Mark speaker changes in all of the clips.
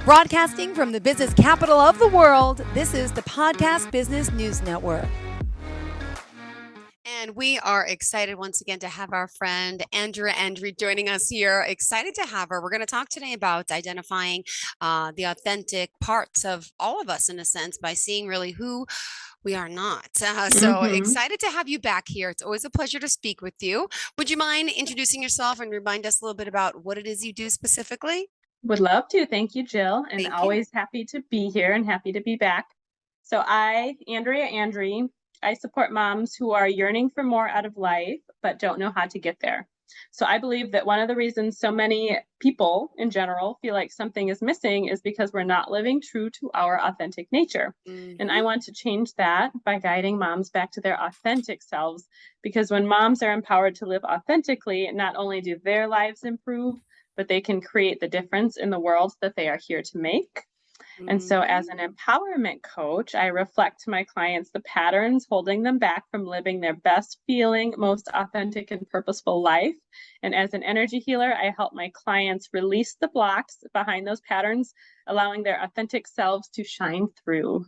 Speaker 1: Broadcasting from the business capital of the world, this is the Podcast Business News Network.
Speaker 2: And we are excited once again to have our friend Andrea joining us here. Excited to have her. We're going to talk today about identifying the authentic parts of all of us, in a sense, by seeing really who we are not. So excited to have you back here. It's always a pleasure to speak with you. Would you mind introducing yourself and remind us a little bit about what it is you do specifically?
Speaker 3: Would love to. Thank you, Jill. And
Speaker 2: Thank you.
Speaker 3: always happy to be here and happy to be back. So Andrea, I support moms who are yearning for more out of life, but don't know how to get there. So I believe that one of the reasons so many people in general feel like something is missing is because we're not living true to our authentic nature. And I want to change that by guiding moms back to their authentic selves, because when moms are empowered to live authentically, not only do their lives improve, but they can create the difference in the world that they are here to make. And so as an empowerment coach, I reflect to my clients the patterns holding them back from living their best feeling, most authentic and purposeful life. And as an energy healer, I help my clients release the blocks behind those patterns, allowing their authentic selves to shine through.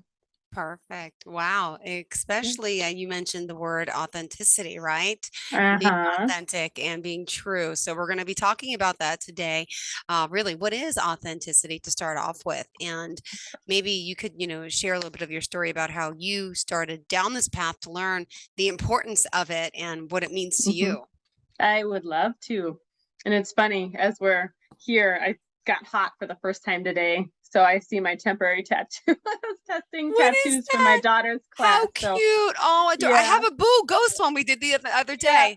Speaker 2: Perfect. Wow. Especially you mentioned the word authenticity, right? Being authentic and being true. So we're going to be talking about that today. Really, what is authenticity to start off with? And maybe you could, share a little bit of your story about how you started down this path to learn the importance of it and what it means to you.
Speaker 3: I would love to. And it's funny, as we're here, I got hot for the first time today. So I see my temporary tattoo. I was testing tattoos for my daughter's class.
Speaker 2: How cute. Oh, I have a boo ghost one we did the other day.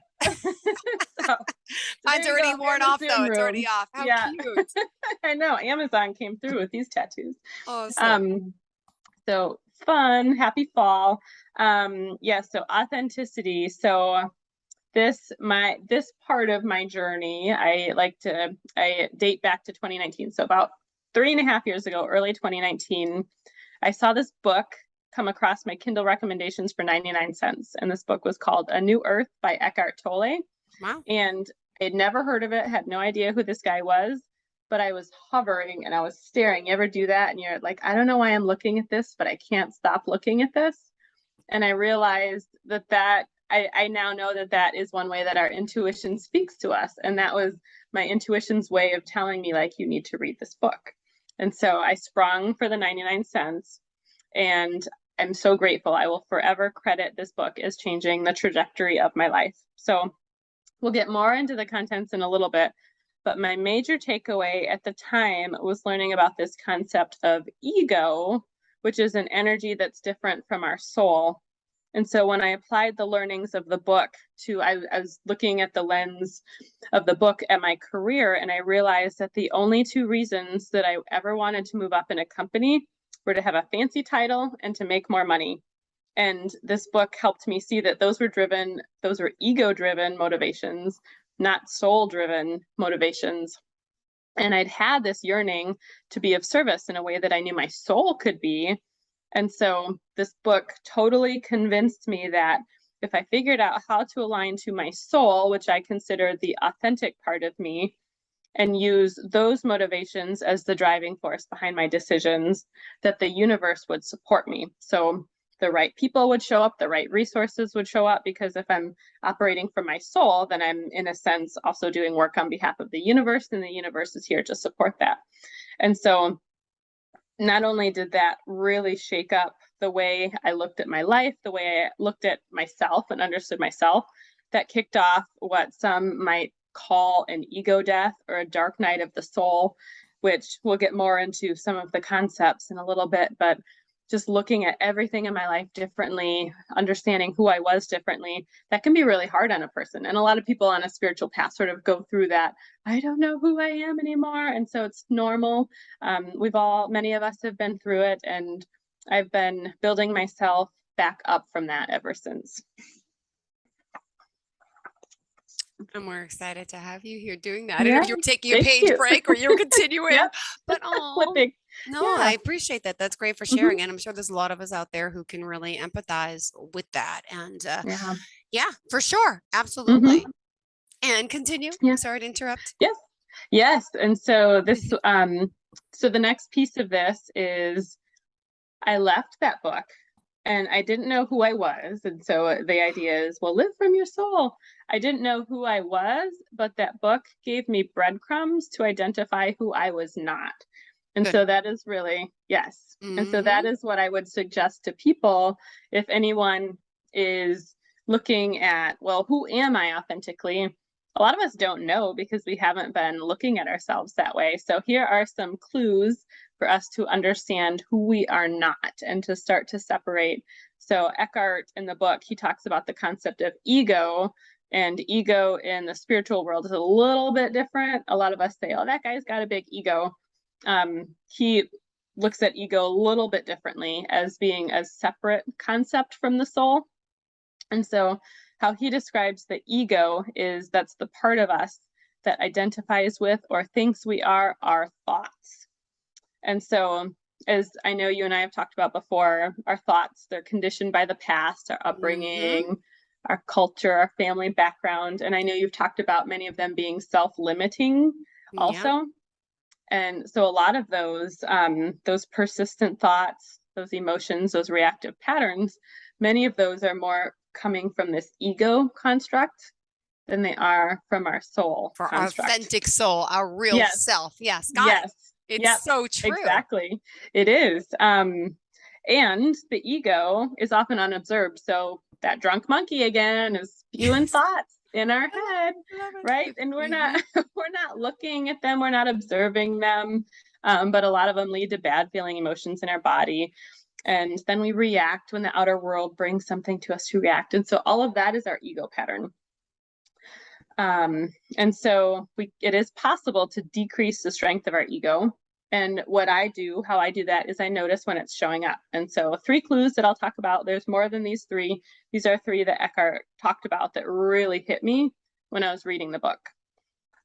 Speaker 2: Mine's already worn off though. It's already off. How cute.
Speaker 3: I know. Amazon came through with these tattoos.
Speaker 2: Awesome.
Speaker 3: So fun, happy fall. So authenticity. So this part of my journey, I date back to 2019. So about 3.5 years ago, early 2019, I saw this book come across my Kindle recommendations for 99 cents. And this book was called A New Earth by Eckhart Tolle.
Speaker 2: Wow.
Speaker 3: And I had never heard of it, had no idea who this guy was, but I was hovering and I was staring. You ever do that? And you're like, I don't know why I'm looking at this, but I can't stop looking at this. And I realized that I now know that is one way that our intuition speaks to us. And that was my intuition's way of telling me, like, you need to read this book. And so I sprung for the 99 cents, and I'm so grateful. I will forever credit this book as changing the trajectory of my life. So we'll get more into the contents in a little bit, but my major takeaway at the time was learning about this concept of ego, which is an energy that's different from our soul. And so when I applied the learnings of the book I was looking at the lens of the book at my career, and I realized that the only two reasons that I ever wanted to move up in a company were to have a fancy title and to make more money. And this book helped me see that those were ego-driven motivations, not soul-driven motivations. And I'd had this yearning to be of service in a way that I knew my soul could be. And so this book totally convinced me that if I figured out how to align to my soul, which I consider the authentic part of me, and use those motivations as the driving force behind my decisions, that the universe would support me. So the right people would show up, the right resources would show up, because if I'm operating from my soul, then I'm, in a sense, also doing work on behalf of the universe, and the universe is here to support that. And so not only did that really shake up the way I looked at my life, the way I looked at myself and understood myself, that kicked off what some might call an ego death or a dark night of the soul, which we'll get more into some of the concepts in a little bit, but just looking at everything in my life differently, understanding who I was differently, that can be really hard on a person. And a lot of people on a spiritual path sort of go through that. I don't know who I am anymore. And so it's normal. Many of us have been through it, and I've been building myself back up from that ever since.
Speaker 2: And we're excited to have you here doing that. I don't know if you were taking a page break or you were continuing, but
Speaker 3: flipping.
Speaker 2: I appreciate that. That's great for sharing. And I'm sure there's a lot of us out there who can really empathize with that. And for sure. Absolutely. And continue. Sorry to interrupt.
Speaker 3: Yes. And so this So the next piece of this is I left that book and I didn't know who I was. And so the idea is, well, live from your soul. I didn't know who I was, but that book gave me breadcrumbs to identify who I was not. And
Speaker 2: Good.
Speaker 3: so that is really, yes. And so that
Speaker 2: Mhm.
Speaker 3: is what I would suggest to people if anyone is looking at, well, who am I authentically? A lot of us don't know because we haven't been looking at ourselves that way. So here are some clues for us to understand who we are not and to start to separate. So Eckhart in the book, he talks about the concept of ego, and ego in the spiritual world is a little bit different. A lot of us say, oh, that guy's got a big ego. He looks at ego a little bit differently as being a separate concept from the soul. And so how he describes the ego is that's the part of us that identifies with or thinks we are our thoughts. And so, as I know you and I have talked about before, our thoughts, they're conditioned by the past, our
Speaker 2: Mhm.
Speaker 3: upbringing, our culture, our family background. And I know you've talked about many of them being self-limiting
Speaker 2: Yeah.
Speaker 3: also. And so a lot of those persistent thoughts, those emotions, those reactive patterns, many of those are more coming from this ego construct than they are from our soul
Speaker 2: For our
Speaker 3: construct.
Speaker 2: authentic soul, our real
Speaker 3: Yes,
Speaker 2: self. Yes, got it.
Speaker 3: yes,
Speaker 2: It's
Speaker 3: yep,
Speaker 2: so true.
Speaker 3: exactly. It is. And the ego is often unobserved. So that drunk monkey again is spewing thoughts in our head,
Speaker 2: I love
Speaker 3: right?
Speaker 2: it.
Speaker 3: And we're
Speaker 2: Mhm.
Speaker 3: not we're not looking at them, we're not observing them. But a lot of them lead to bad feeling emotions in our body. And then we react when the outer world brings something to us to react. And so all of that is our ego pattern. And so it is possible to decrease the strength of our ego. And what I do, how I do that is I notice when it's showing up. And so 3 clues that I'll talk about, there's more than these 3. These are 3 that Eckhart talked about that really hit me when I was reading the book.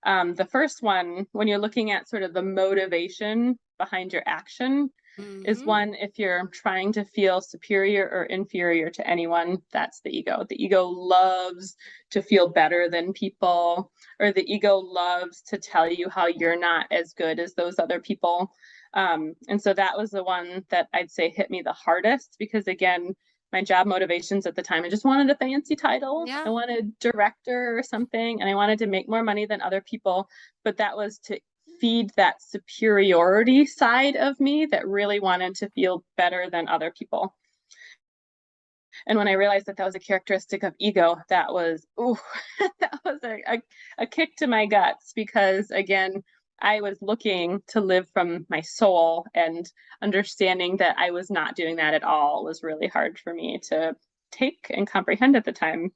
Speaker 3: The first one, when you're looking at sort of the motivation behind your action, is
Speaker 2: Mhm.
Speaker 3: one if you're trying to feel superior or inferior to anyone, that's the ego. The ego loves to feel better than people, or the ego loves to tell you how you're not as good as those other people. And so that was the one that I'd say hit me the hardest because, again, my job motivations at the time, I just wanted a fancy title. I
Speaker 2: Yeah.
Speaker 3: wanted director or something, and I wanted to make more money than other people. But that was to feed that superiority side of me that really wanted to feel better than other people. And when I realized that that was a characteristic of ego, that was, ooh, that was a kick to my guts because, again, I was looking to live from my soul, and understanding that I was not doing that at all was really hard for me to take and comprehend at the time.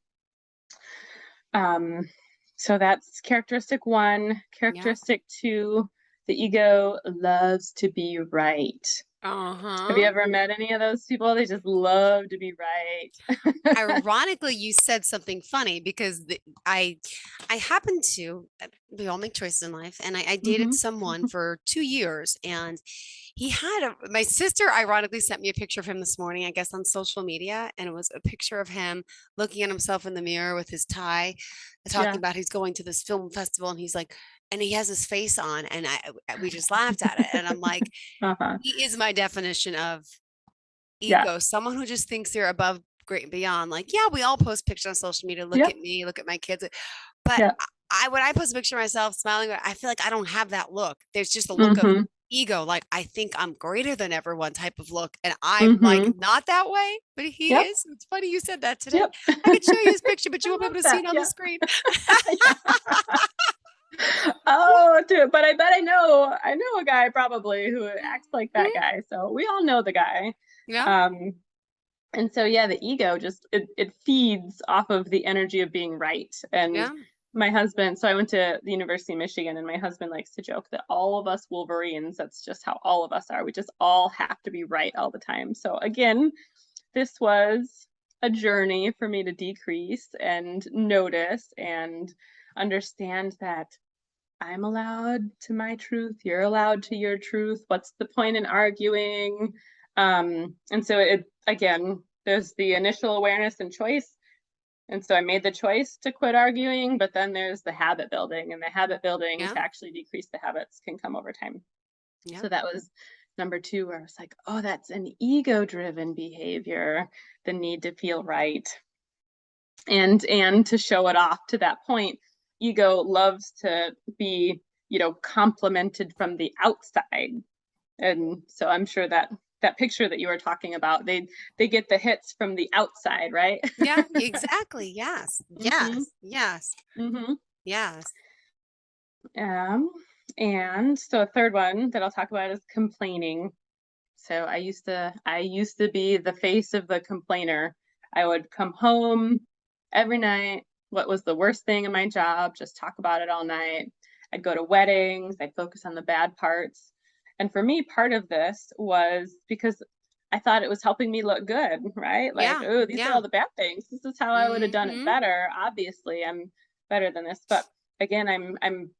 Speaker 3: Um, so that's characteristic 1.
Speaker 2: Yeah.
Speaker 3: Characteristic 2, the ego loves to be right. Have you
Speaker 2: Uh-huh.
Speaker 3: ever met any of those people? They just love to be right.
Speaker 2: Ironically, you said something funny because I happened to we all make choices in life, and I dated
Speaker 3: Hmm.
Speaker 2: someone for 2 years, and he had my sister ironically sent me a picture of him this morning, I guess on social media, and it was a picture of him looking at himself in the mirror with his tie, talking
Speaker 3: Yeah.
Speaker 2: about he's going to this film festival, and he's like, and he has his face on, and we just laughed at it, and I'm like,
Speaker 3: Uh-huh.
Speaker 2: he is my definition of
Speaker 3: Yeah.
Speaker 2: ego, someone who just thinks they're above, great, and beyond. Like, yeah, we all post pictures on social media. Look
Speaker 3: Yep.
Speaker 2: at me, look at my kids. But
Speaker 3: Yep.
Speaker 2: when I post a picture of myself smiling, I feel like I don't have that look. There's just a look of
Speaker 3: Hmm.
Speaker 2: ego, like I think I'm greater than everyone type of look. And I'm like
Speaker 3: Hmm.
Speaker 2: not that way, but he
Speaker 3: Yep.
Speaker 2: is. It's funny you said that today.
Speaker 3: Yep.
Speaker 2: I could show you his picture, but
Speaker 3: I
Speaker 2: you won't be
Speaker 3: love
Speaker 2: able to see
Speaker 3: that.
Speaker 2: it on the
Speaker 3: Yep.
Speaker 2: screen.
Speaker 3: Yeah. Oh, dude, but I bet I know a guy probably who acts like that
Speaker 2: Mhm.
Speaker 3: guy. So we all know the guy.
Speaker 2: Yeah.
Speaker 3: Um, and so yeah, the ego just it feeds off of the energy of being right. And
Speaker 2: Yeah.
Speaker 3: my husband, so I went to the University of Michigan, and my husband likes to joke that all of us Wolverines, that's just how all of us are. We just all have to be right all the time. So again, this was a journey for me to decrease and notice and understand that I'm allowed to my truth, you're allowed to your truth. What's the point in arguing? And so it again, there's the initial awareness and choice. And so I made the choice to quit arguing, but then there's the habit building, and the habit building
Speaker 2: Yeah.
Speaker 3: to actually decrease the habits can come over time.
Speaker 2: Yeah.
Speaker 3: So that was number two, where I was like, oh, that's an ego-driven behavior, the need to feel right. And to show it off to that point, ego loves to be, complimented from the outside. And so I'm sure that that picture that you were talking about, they get the hits from the outside, right?
Speaker 2: Yeah, exactly. Yes.
Speaker 3: Mm-hmm.
Speaker 2: Yes. Yes.
Speaker 3: Mm-hmm.
Speaker 2: Yes.
Speaker 3: Um, and so a third one that I'll talk about is complaining. So I used to be the face of the complainer. I would come home every night. What was the worst thing in my job? Just talk about it all night. I'd go to weddings. I'd focus on the bad parts. And for me, part of this was because I thought it was helping me look good, right? Like,
Speaker 2: Yeah.
Speaker 3: oh, these are
Speaker 2: Yeah.
Speaker 3: all the bad things. This is how I would have done it
Speaker 2: Mm-hmm.
Speaker 3: better. Obviously, I'm better than this. But again, I'm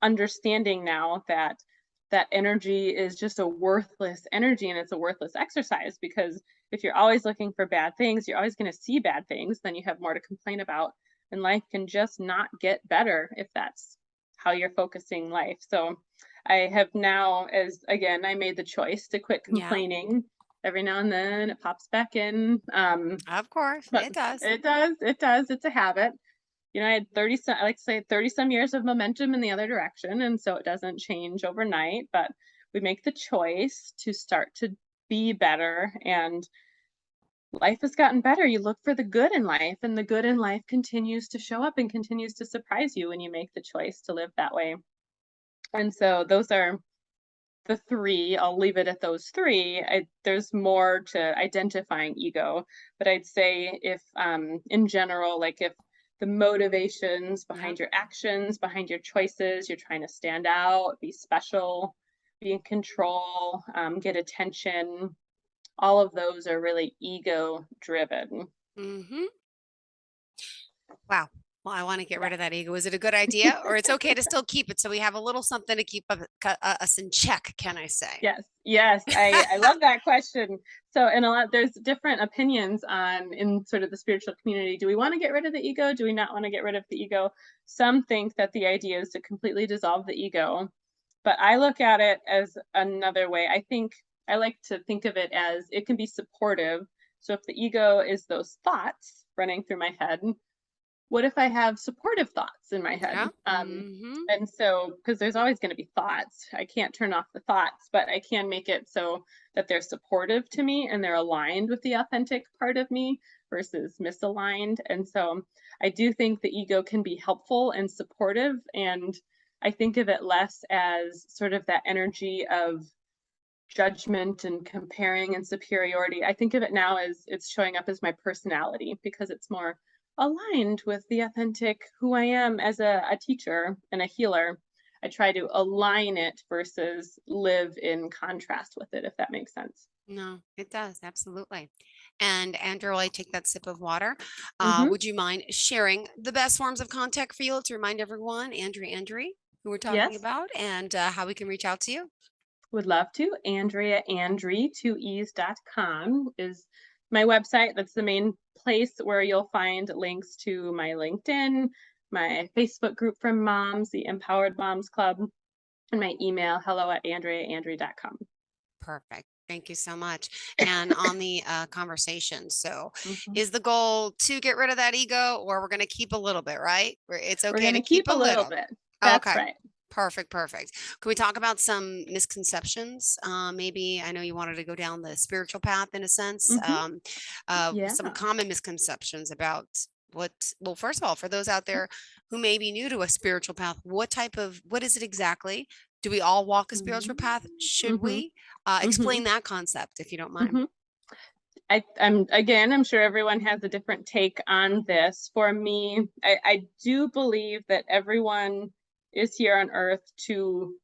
Speaker 3: understanding now that that energy is just a worthless energy, and it's a worthless exercise, because if you're always looking for bad things, you're always going to see bad things, then you have more to complain about, and life can just not get better if that's how you're focusing life. So I have now, as again, I made the choice to quit
Speaker 2: Yeah.
Speaker 3: complaining. Every now and then it pops back in,
Speaker 2: Of course.
Speaker 3: but
Speaker 2: It does.
Speaker 3: it does, it's a habit. I had 30 some, I like to say 30 some years of momentum in the other direction. And so it doesn't change overnight, but we make the choice to start to be better, and life has gotten better. You look for the good in life, and the good in life continues to show up and continues to surprise you when you make the choice to live that way. And so those are the three. I'll leave it at those three. There's more to identifying ego, but I'd say if, in general, like if the motivations
Speaker 2: Yeah.
Speaker 3: behind your actions, behind your choices, you're trying to stand out, be special, be in control, get attention, all of those are really ego driven.
Speaker 2: Mm-hmm. Wow. Well, I want to get
Speaker 3: Yeah.
Speaker 2: rid of that ego. Is it a good idea, or it's okay to still keep it so we have a little something to keep us in check? Can I say?
Speaker 3: Yes, yes, I love that question. So, and a lot, there's different opinions on in sort of the spiritual community. Do we want to get rid of the ego? Do we not want to get rid of the ego? Some think that the idea is to completely dissolve the ego, but I look at it as another way. I like to think of it as it can be supportive. So if the ego is those thoughts running through my head, what if I have supportive thoughts in my head?
Speaker 2: Yeah. Mm-hmm.
Speaker 3: And so, because there's always going to be thoughts, I can't turn off the thoughts, but I can make it so that they're supportive to me and they're aligned with the authentic part of me versus misaligned. And so I do think the ego can be helpful and supportive. And I think of it less as sort of that energy of judgment and comparing and superiority. I think of it now as it's showing up as my personality, because it's more aligned with the authentic who I am as a teacher and a healer. I try to align it versus live in contrast with it, if that makes sense.
Speaker 2: No, it does. Absolutely. And Andrew, while I take that sip of water,
Speaker 3: Hmm.
Speaker 2: would you mind sharing the best forms of contact for you to remind everyone, Andree, who we're talking
Speaker 3: Yes,
Speaker 2: about, and how we can reach out to you?
Speaker 3: would love to. Andrea Andree, 2e's.com is my website. That's the main place where you'll find links to my LinkedIn, my Facebook group for moms, the Empowered Moms Club, and my email, hello@andreaandree.com.
Speaker 2: Perfect. Thank you so much. And on the conversation, so
Speaker 3: Mhm.
Speaker 2: is the goal to get rid of that ego, or we're going to keep a little bit, right? Where it's
Speaker 3: We're
Speaker 2: okay
Speaker 3: going
Speaker 2: to
Speaker 3: to
Speaker 2: keep
Speaker 3: keep
Speaker 2: a
Speaker 3: a little
Speaker 2: little.
Speaker 3: bit. That's
Speaker 2: Okay.
Speaker 3: right.
Speaker 2: Perfect. Perfect. Can we talk about some misconceptions? Maybe I know you wanted to go down the spiritual path in a sense.
Speaker 3: Hmm. Yeah.
Speaker 2: Some common misconceptions about what, well, first of all, for those out there who may be new to a spiritual path, what is it exactly? Do we all walk a spiritual path? Should
Speaker 3: Hmm.
Speaker 2: we?
Speaker 3: Hmm.
Speaker 2: Explain that concept if you don't mind.
Speaker 3: Hmm. I'm sure everyone has a different take on this. For me, I do believe that everyone is here on earth to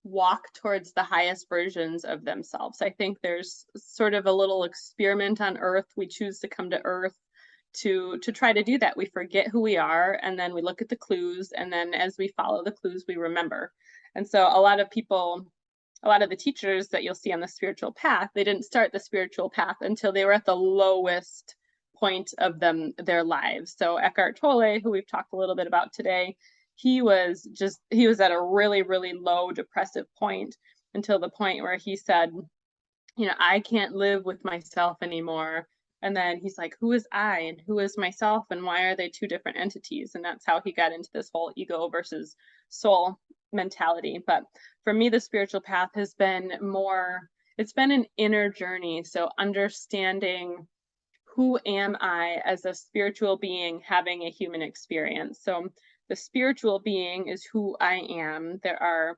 Speaker 3: walk towards the highest versions of themselves. I think there's sort of a little experiment on earth. We choose to come to earth to try to do that. We forget who we are, and then we look at the clues, and then as we follow the clues, we remember. And so a lot of the teachers that you'll see on the spiritual path, they didn't start the spiritual path until they were at the lowest point of their lives. So Eckhart Tolle, who we've talked a little bit about today, he was at a really, really low depressive point. until the point where he said, I can't live with myself anymore. And then he's like, who is I and who is myself? And why are they two different entities? And that's how he got into this whole ego versus soul mentality. But for me, the spiritual path has been it's been an inner journey. So understanding, who am I as a spiritual being having a human experience? So the spiritual being is who I am. There are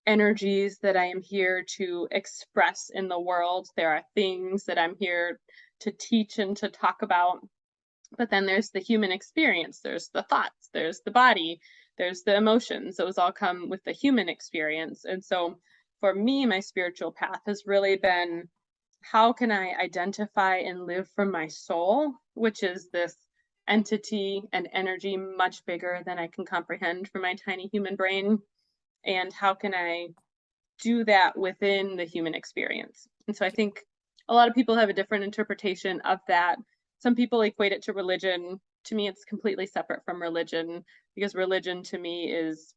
Speaker 3: energies that I am here to express in the world. There are things that I'm here to teach and to talk about. But then there's the human experience. There's the thoughts, there's the body, there's the emotions. Those all come with the human experience. And so for me, my spiritual path has really been, how can I identify and live from my soul, which is this entity and energy much bigger than I can comprehend from my tiny human brain? And how can I do that within the human experience? And so I think a lot of people have a different interpretation of that. Some people equate it to religion. To me, it's completely separate from religion, because religion to me is,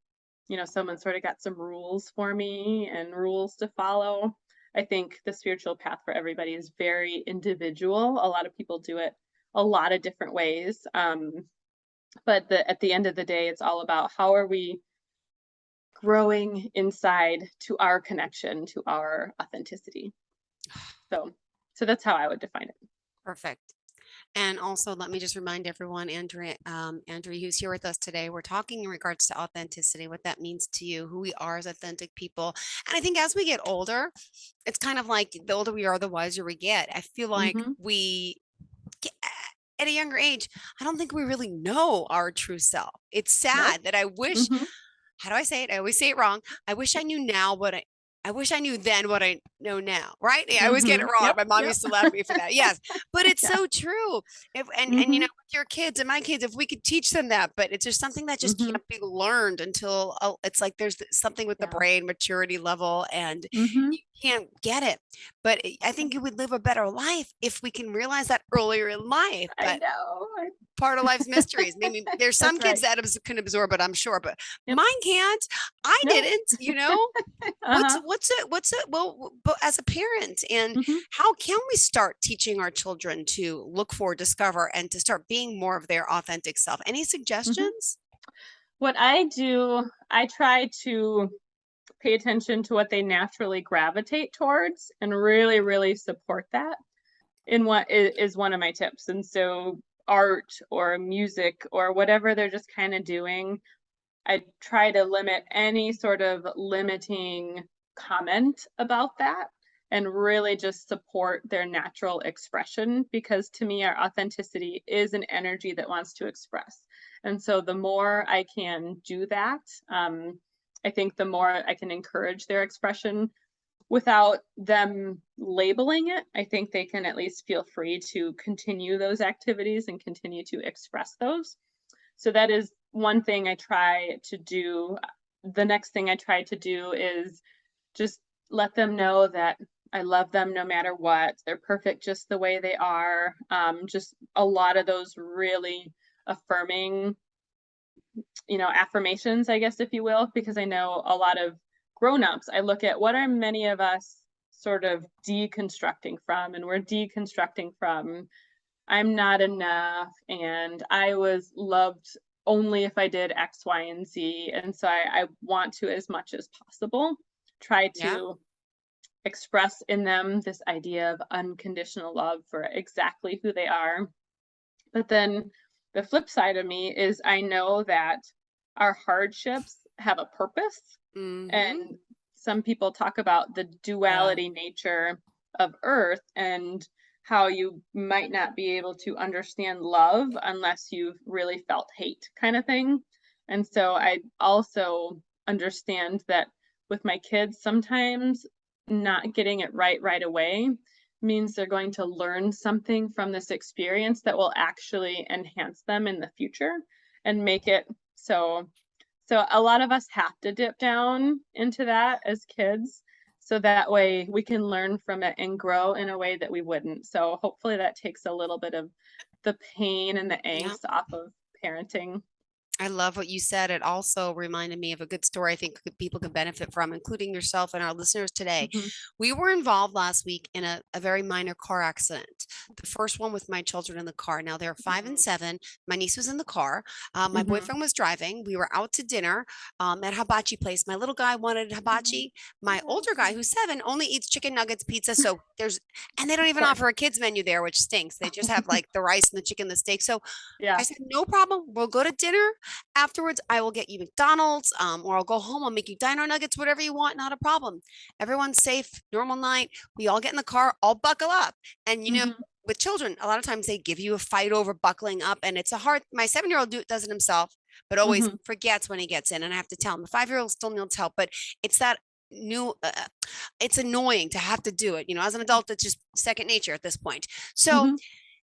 Speaker 3: someone sort of got some rules for me and rules to follow. I think the spiritual path for everybody is very individual. A lot of people do it a lot of different ways. But at the end of the day, it's all about, how are we growing inside to our connection, to our authenticity. So that's how I would define it.
Speaker 2: Perfect. And also, let me just remind everyone, Andrea, who's here with us today, we're talking in regards to authenticity, what that means to you, who we are as authentic people. And I think as we get older, it's kind of like the older we are, the wiser we get. I feel like we get, at a younger age, I don't think we really know our true self. It's sad that I wish, how do I say it? I always say it wrong. I wish I knew now I wish I knew then what I know now, right? I always get it wrong. My mom used to laugh at me for that. Yes, but it's so true. And with your kids and my kids, if we could teach them that, but it's just something that just can't be learned until it's like there's something with the brain maturity level, and you can't get it. But I think you would live a better life if we can realize that earlier in life. But
Speaker 3: I know.
Speaker 2: Part of life's mysteries. Maybe there's some kids that can absorb it, I'm sure, but mine can't. I didn't, What's it? Well, but as a parent, and how can we start teaching our children to look for, discover, and to start being more of their authentic self? Any suggestions?
Speaker 3: What I do, I try to pay attention to what they naturally gravitate towards and really, really support that in what is one of my tips. And so art or music or whatever they're just kind of doing, I try to limit any sort of limiting comment about that and really just support their natural expression, because to me, our authenticity is an energy that wants to express. And so the more I can do that, I think the more I can encourage their expression without them labeling it. I think they can at least feel free to continue those activities and continue to express those. So that is one thing I try to do. The next thing I try to do is just let them know that I love them no matter what. They're perfect just the way they are. Just a lot of those really affirming, affirmations, I guess, if you will, because I know a lot of grown-ups, I look at what are many of us sort of deconstructing from, and we're deconstructing from, I'm not enough, and I was loved only if I did X, Y, and Z. And so I want to, as much as possible, try to express in them this idea of unconditional love for exactly who they are. But then the flip side of me is, I know that our hardships have a purpose. And some people talk about the duality nature of Earth and how you might not be able to understand love unless you've really felt hate, kind of thing. And so I also understand that with my kids, sometimes not getting it right away means they're going to learn something from this experience that will actually enhance them in the future and make it so a lot of us have to dip down into that as kids, so that way we can learn from it and grow in a way that we wouldn't. So hopefully that takes a little bit of the pain and the angst off of parenting.
Speaker 2: I love what you said. It also reminded me of a good story I think people can benefit from, including yourself and our listeners today.
Speaker 3: Mhm.
Speaker 2: We were involved last week in a very minor car accident. The first one with my children in the car. Now they're 5 and 7. My niece was in the car. My
Speaker 3: Mhm.
Speaker 2: boyfriend was driving. We were out to dinner at hibachi place. My little guy wanted
Speaker 3: Mhm.
Speaker 2: hibachi. My older guy, who's 7, only eats chicken nuggets, pizza. So and they don't
Speaker 3: Of
Speaker 2: even
Speaker 3: course.
Speaker 2: offer a kids menu there, which stinks. They just have like the rice and the chicken, the steak. So I
Speaker 3: Yeah.
Speaker 2: said, no problem. We'll go to dinner. Afterwards, I will get you McDonald's, or I'll go home. I'll make you dino nuggets, whatever you want. Not a problem. Everyone's safe. Normal night. We all get in the car, all buckle up. And
Speaker 3: Mhm.
Speaker 2: with children, a lot of times they give you a fight over buckling up, and it's a hard. My 7-year-old does it himself, but always
Speaker 3: Mhm.
Speaker 2: forgets when he gets in, and I have to tell him. The 5-year-old still needs help, but it's that new. It's annoying to have to do it. As an adult, it's just second nature at this point. So
Speaker 3: Mhm.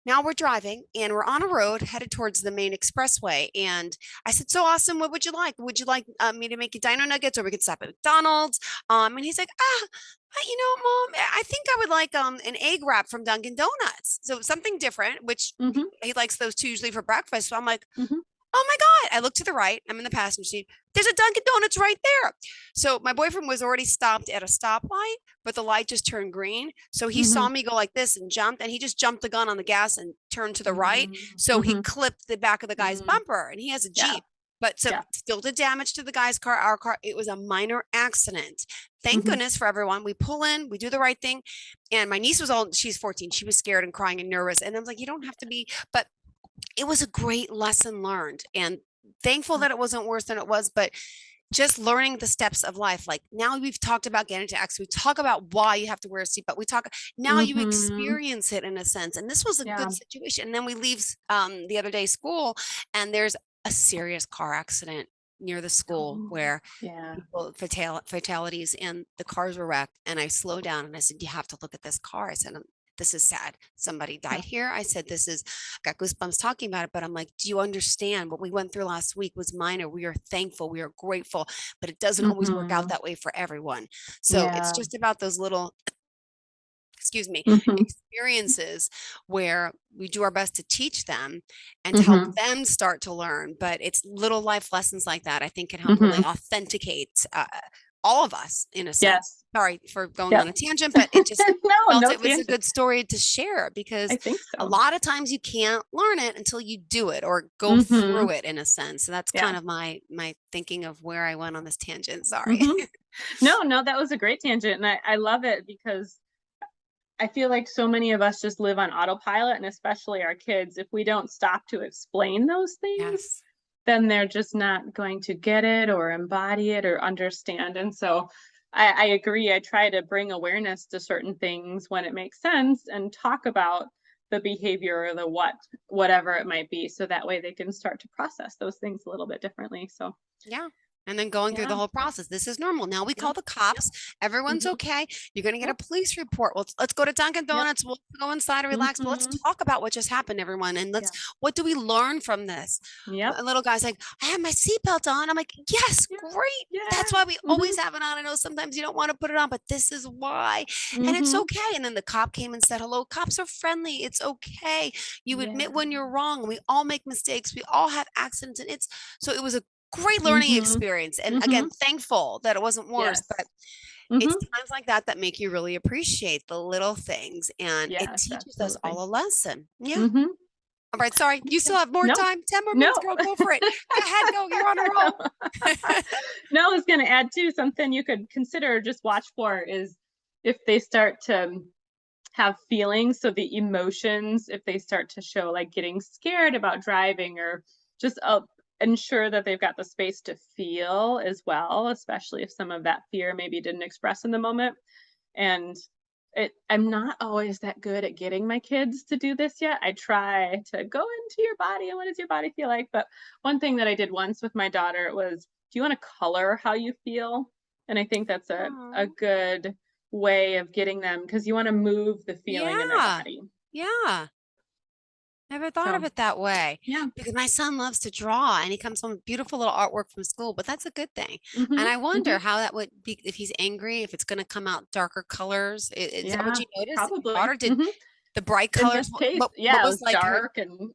Speaker 2: now we're driving and we're on a road headed towards the main expressway. And I said, so Austin, what would you like? Would you like me to make you dino nuggets, or we could stop at McDonald's? And he's like, Mom, I think I would like an egg wrap from Dunkin' Donuts. So something different, which
Speaker 3: Mhm.
Speaker 2: he likes those two usually for breakfast. So I'm like,
Speaker 3: Mhm.
Speaker 2: oh my God. I look to the right. I'm in the passenger seat. There's a Dunkin' Donuts right there. So my boyfriend was already stopped at a stoplight, but the light just turned green. So he saw
Speaker 3: Mhm.
Speaker 2: me go like this and jumped, and he just jumped the gun on the gas and turned to the right.
Speaker 3: Mhm.
Speaker 2: So he
Speaker 3: Mhm.
Speaker 2: clipped the back of the guy's
Speaker 3: Mhm.
Speaker 2: bumper, and he has a
Speaker 3: Yeah.
Speaker 2: Jeep. But so
Speaker 3: Yeah.
Speaker 2: still did damage to the guy's car, our car. It was a minor accident. Thank
Speaker 3: Mhm.
Speaker 2: goodness for everyone. We pull in, we do the right thing. And my niece she's 14. She was scared and crying and nervous. And I was like, you don't have to be, but it was a great lesson learned, and thankful that it wasn't worse than it was. But just learning the steps of life. Like, now we've talked about getting to X. We talk about why you have to wear a seatbelt. We talk now, you
Speaker 3: Mhm.
Speaker 2: experience it in a sense. And this was a
Speaker 3: Yeah.
Speaker 2: good situation. And then we leave the other day school, and there's a serious car accident near the school
Speaker 3: Oh,
Speaker 2: where
Speaker 3: yeah.
Speaker 2: people fatalities, and the cars were wrecked. And I slowed down and I said, you have to look at this car. I said, this is sad. Somebody
Speaker 3: Yeah.
Speaker 2: died here. I said, got goosebumps talking about it, but I'm like, do you understand what we went through last week was minor? We are thankful. We are grateful, but it doesn't always work out
Speaker 3: Mhm.
Speaker 2: that way for everyone. So it's
Speaker 3: Yeah.
Speaker 2: just about those little, excuse me,
Speaker 3: Mhm.
Speaker 2: experiences where we do our best to teach them and to help
Speaker 3: Mhm.
Speaker 2: them start to learn. But it's little life lessons like that, I think, can help really
Speaker 3: Mhm.
Speaker 2: authenticate all of us in a sense.
Speaker 3: Yes.
Speaker 2: Sorry for going
Speaker 3: Yep.
Speaker 2: on a tangent, but it just
Speaker 3: No,
Speaker 2: felt
Speaker 3: no
Speaker 2: it was a
Speaker 3: tangent.
Speaker 2: good story to share, because
Speaker 3: I think
Speaker 2: a
Speaker 3: so.
Speaker 2: lot of times you can't learn it until you do it or go through
Speaker 3: Mhm.
Speaker 2: it in a sense. So that's
Speaker 3: Yeah.
Speaker 2: kind of my thinking of where I went on this tangent. Sorry.
Speaker 3: Mhm. No, no, that was a great tangent, and I love it because I feel like so many of us just live on autopilot, and especially our kids, if we don't stop to explain those things,
Speaker 2: Yes.
Speaker 3: then they're just not going to get it or embody it or understand. And so I agree. I try to bring awareness to certain things when it makes sense and talk about the behavior or the whatever it might be. So that way they can start to process those things a little bit differently. So,
Speaker 2: Yeah. And then going through the
Speaker 3: yeah.
Speaker 2: whole process. This is normal. Now we call
Speaker 3: Yep.
Speaker 2: the cops. Everyone's
Speaker 3: Hmm.
Speaker 2: okay. You're going to get a
Speaker 3: Yep.
Speaker 2: police report. Let's go to Dunkin'
Speaker 3: Yep.
Speaker 2: Donuts. We'll go inside and relax. But let's
Speaker 3: Hmm.
Speaker 2: talk about what just happened, everyone. And
Speaker 3: Yeah.
Speaker 2: what do we learn from this?
Speaker 3: Yep.
Speaker 2: A little guy's like, I have my seatbelt on. I'm like, yes,
Speaker 3: Yeah.
Speaker 2: great. That's why we
Speaker 3: Yeah.
Speaker 2: always have it on. I know sometimes you don't want to put it on, but this is why. And it's
Speaker 3: Hmm.
Speaker 2: okay. And then the cop came and said, hello. Cops are friendly. It's okay. You
Speaker 3: Yeah.
Speaker 2: admit when you're wrong. We all make mistakes. We all have accidents. And so it was a great learning
Speaker 3: Hmm.
Speaker 2: experience. And
Speaker 3: Hmm.
Speaker 2: again, thankful that it wasn't worse, but
Speaker 3: Yes. Hmm.
Speaker 2: it's times like that that make you really appreciate the little things, and it
Speaker 3: Yes,
Speaker 2: teaches us
Speaker 3: absolutely.
Speaker 2: all a lesson. Yeah.
Speaker 3: Hmm.
Speaker 2: All right. Sorry. You still have more
Speaker 3: No,
Speaker 2: time. 10 more
Speaker 3: no.
Speaker 2: minutes, girl. Go for it. Go ahead. Go. You're on a roll.
Speaker 3: No, I was going to add too something you could consider just watch for is if they start to have feelings. So the emotions, if they start to show like getting scared about driving or just ensure that they've got the space to feel as well, especially if some of that fear maybe didn't express in the moment. And I'm not always that good at getting my kids to do this yet. I try to go into your body and what does your body feel like? But one thing that I did once with my daughter was, do you want to color how you feel? And I think that's a
Speaker 2: Aw.
Speaker 3: good way of getting them because you want to move the feeling in their
Speaker 2: Yeah.
Speaker 3: body.
Speaker 2: Yeah. Never thought of
Speaker 3: So
Speaker 2: it that way,
Speaker 3: yeah.
Speaker 2: because my son loves to draw and he comes home with beautiful little artwork from school, but that's a good thing. And
Speaker 3: Hmm.
Speaker 2: I
Speaker 3: Hmm.
Speaker 2: wonder how that would be if he's angry, if it's going to come out darker colors. Is that what
Speaker 3: Yeah,
Speaker 2: you noticed? Your
Speaker 3: probably.
Speaker 2: daughter did
Speaker 3: Hmm.
Speaker 2: The bright
Speaker 3: In
Speaker 2: colors,
Speaker 3: this case,
Speaker 2: what
Speaker 3: yeah, it
Speaker 2: was
Speaker 3: was
Speaker 2: like her?
Speaker 3: dark and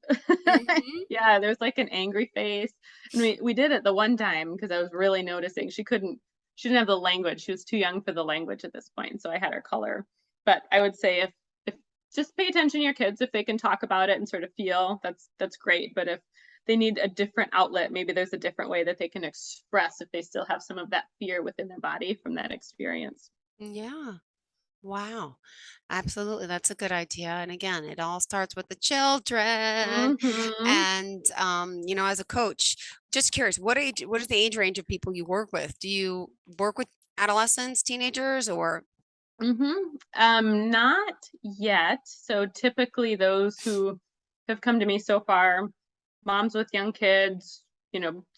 Speaker 2: Mhm.
Speaker 3: yeah, there's like an angry face. And we did it the one time because I was really noticing she didn't have the language. She was too young for the language at this point, so I had her color. But I would say if just pay attention to your kids, if they can talk about it and sort of feel, that's great. But if they need a different outlet, maybe there's a different way that they can express if they still have some of that fear within their body from that experience.
Speaker 2: Yeah. Wow. Absolutely. That's a good idea. And again, it all starts with the children.
Speaker 3: Hmm.
Speaker 2: And as a coach, just curious, what is the age range of people you work with? Do you work with adolescents, teenagers, or
Speaker 3: Not yet. So typically those who have come to me so far, moms with young kids,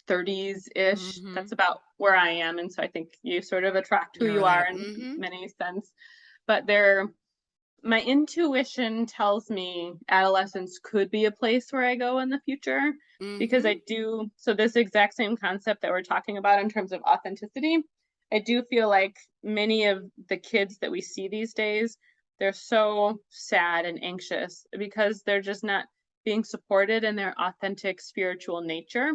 Speaker 3: 30s-ish,
Speaker 2: Mhm.
Speaker 3: that's about where I am. And so I think you sort of attract who
Speaker 2: You're
Speaker 3: you
Speaker 2: there.
Speaker 3: are in
Speaker 2: Mhm.
Speaker 3: many sense. But my intuition tells me adolescence could be a place where I go in the future because
Speaker 2: Mhm.
Speaker 3: I do. So, this exact same concept that we're talking about in terms of authenticity, I do feel like many of the kids that we see these days, they're so sad and anxious because they're just not being supported in their authentic spiritual nature.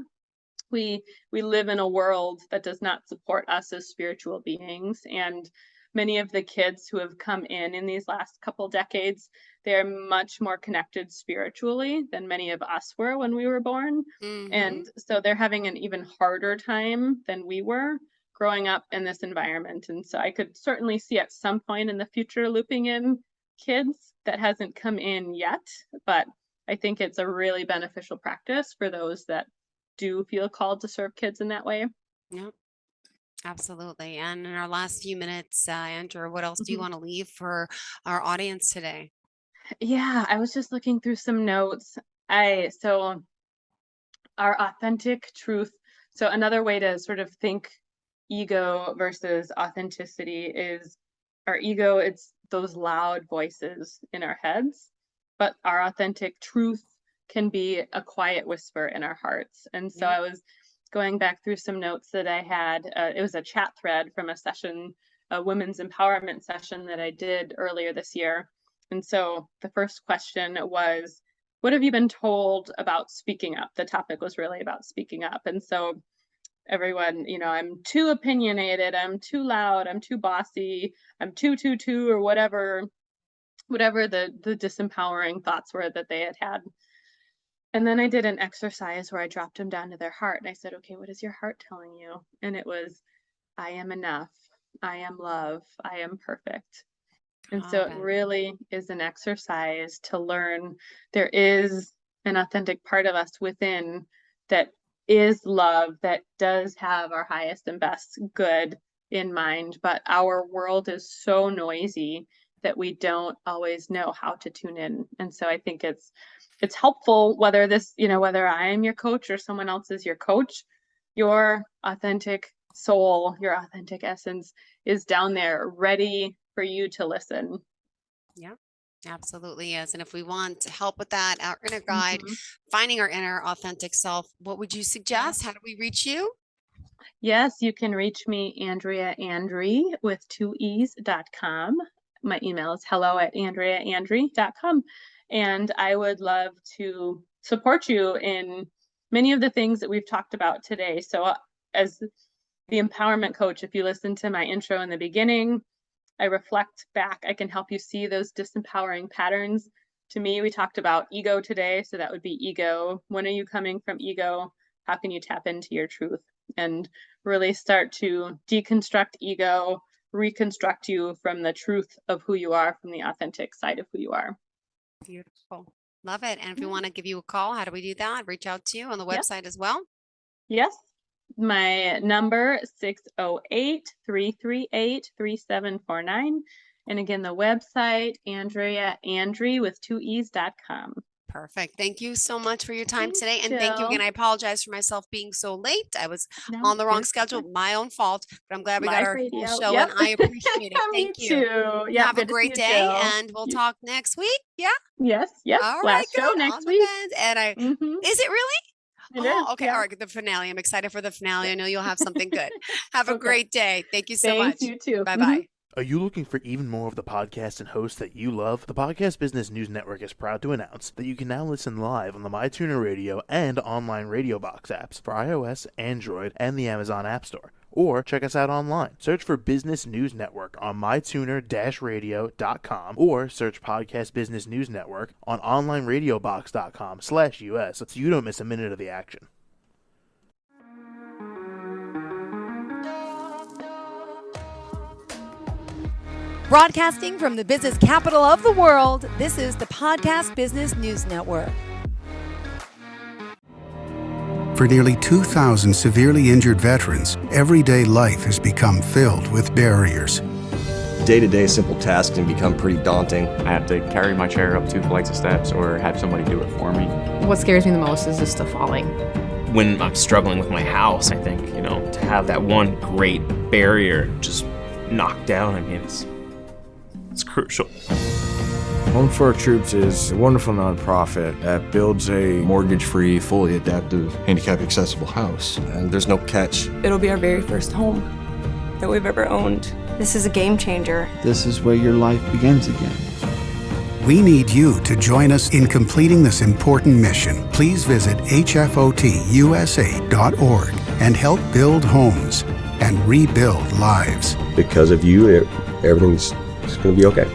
Speaker 3: We live in a world that does not support us as spiritual beings, and many of the kids who have come in these last couple decades, they're much more connected spiritually than many of us were when we were born, and
Speaker 2: Mhm.
Speaker 3: so they're having an even harder time than we were growing up in this environment. And so I could certainly see at some point in the future looping in kids. That hasn't come in yet, but I think it's a really beneficial practice for those that do feel called to serve kids in that way.
Speaker 2: Yep. Absolutely. And in our last few minutes, Andrew, what else do you
Speaker 3: Mhm.
Speaker 2: want to leave for our audience today?
Speaker 3: Yeah, I was just looking through some notes. I so our authentic truth. So another way to sort of think ego versus authenticity is our ego, it's those loud voices in our heads, but our authentic truth can be a quiet whisper in our hearts. And so
Speaker 2: Yep.
Speaker 3: I was going back through some notes that I had. It was a chat thread from a session, a women's empowerment session that I did earlier this year. And so the first question was, what have you been told about speaking up? The topic was really about speaking up. And so everyone, I'm too opinionated, I'm too loud, I'm too bossy, I'm too, or whatever the disempowering thoughts were that they had had. And then I did an exercise where I dropped them down to their heart and I said, okay, what is your heart telling you? And it was, I am enough, I am love, I am perfect. And so
Speaker 2: Oh,
Speaker 3: it really is an exercise to learn there is an authentic part of us within that is love, that does have our highest and best good in mind. But our world is so noisy that we don't always know how to tune in. And so I think it's helpful whether I am your coach or someone else is your coach, your authentic soul, your authentic essence is down there ready for you to listen.
Speaker 2: yeah, absolutely is. And if we want help with that, our inner guide,
Speaker 3: Mhm.
Speaker 2: finding our inner authentic self, what would you
Speaker 3: Yeah.
Speaker 2: suggest? How do we reach you?
Speaker 3: Yes, you can reach me, Andrea Andree with 2e's.com. My email is hello@andreaandree.com. And I would love to support you in many of the things that we've talked about today. So, as the empowerment coach, if you listen to my intro in the beginning, I reflect back, I can help you see those disempowering patterns. To me, we talked about ego today, so that would be ego. When are you coming from ego? How can you tap into your truth and really start to deconstruct ego, reconstruct you from the truth of who you are, from the authentic side of who you are?
Speaker 2: Beautiful. Love it. And if we
Speaker 3: Yeah.
Speaker 2: want to give you a call, how do we do that? Reach out to you on the
Speaker 3: Yep.
Speaker 2: website as well.
Speaker 3: Yes. My number 608-338-3749. And again, the website, Andrea Andree with 2e's.com.
Speaker 2: Perfect. Thank you so much for your time
Speaker 3: Thanks,
Speaker 2: today. And thank you again.
Speaker 3: Jill.
Speaker 2: I apologize for myself being so late. I was
Speaker 3: No,
Speaker 2: on the wrong
Speaker 3: you're
Speaker 2: schedule,
Speaker 3: fine.
Speaker 2: my own fault, but I'm glad we got
Speaker 3: Live
Speaker 2: our full
Speaker 3: radio.
Speaker 2: show and
Speaker 3: Yep.
Speaker 2: I appreciate it. Thank
Speaker 3: Me
Speaker 2: you.
Speaker 3: too. Yep.
Speaker 2: Have a
Speaker 3: Good to see
Speaker 2: great
Speaker 3: you,
Speaker 2: day
Speaker 3: Jill.
Speaker 2: and we'll
Speaker 3: You,
Speaker 2: talk next week. Yeah.
Speaker 3: yes. Yep.
Speaker 2: All right.
Speaker 3: Last show
Speaker 2: Good.
Speaker 3: next
Speaker 2: On the
Speaker 3: week.
Speaker 2: mend. And
Speaker 3: Mm-hmm.
Speaker 2: is it really?
Speaker 3: It is.
Speaker 2: Oh, okay. All
Speaker 3: Yeah.
Speaker 2: right. The finale. I'm excited for the finale.
Speaker 3: Yeah.
Speaker 2: I know you'll have something good. Have a
Speaker 3: Okay.
Speaker 2: great day. Thank you so
Speaker 3: Thanks.
Speaker 2: much.
Speaker 3: You too.
Speaker 2: Bye
Speaker 3: Mm-hmm.
Speaker 2: bye.
Speaker 4: Are you looking for even more of the podcasts and hosts that you love? The Podcast Business News Network is proud to announce that you can now listen live on the MyTuner Radio and online Radio Box apps for iOS, Android, and the Amazon App Store. Or check us out online. Search for Business News Network on mytuner-radio.com or search Podcast Business News Network on onlineradiobox.com/US so you don't miss a minute of the action.
Speaker 1: Broadcasting from the business capital of the world, this is the Podcast Business News Network.
Speaker 5: For nearly 2,000 severely injured veterans, everyday life has become filled with barriers.
Speaker 6: Day-to-day simple tasks can become pretty daunting.
Speaker 7: I have to carry my chair up 2 flights of steps or have somebody do it for me.
Speaker 8: What scares me the most is just the falling.
Speaker 9: When I'm struggling with my house, I think, to have that one great barrier just knocked down, it's crucial.
Speaker 10: Home for Our Troops is a wonderful nonprofit that builds a
Speaker 6: Mortgage-free, fully adaptive, handicap-accessible house. And there's no catch.
Speaker 11: It'll be our very first home that we've ever owned. This is a game changer.
Speaker 12: This is where your life begins again.
Speaker 5: We need you to join us in completing this important mission. Please visit hfotusa.org and help build homes and rebuild lives.
Speaker 6: Because of you, everything's going to be okay.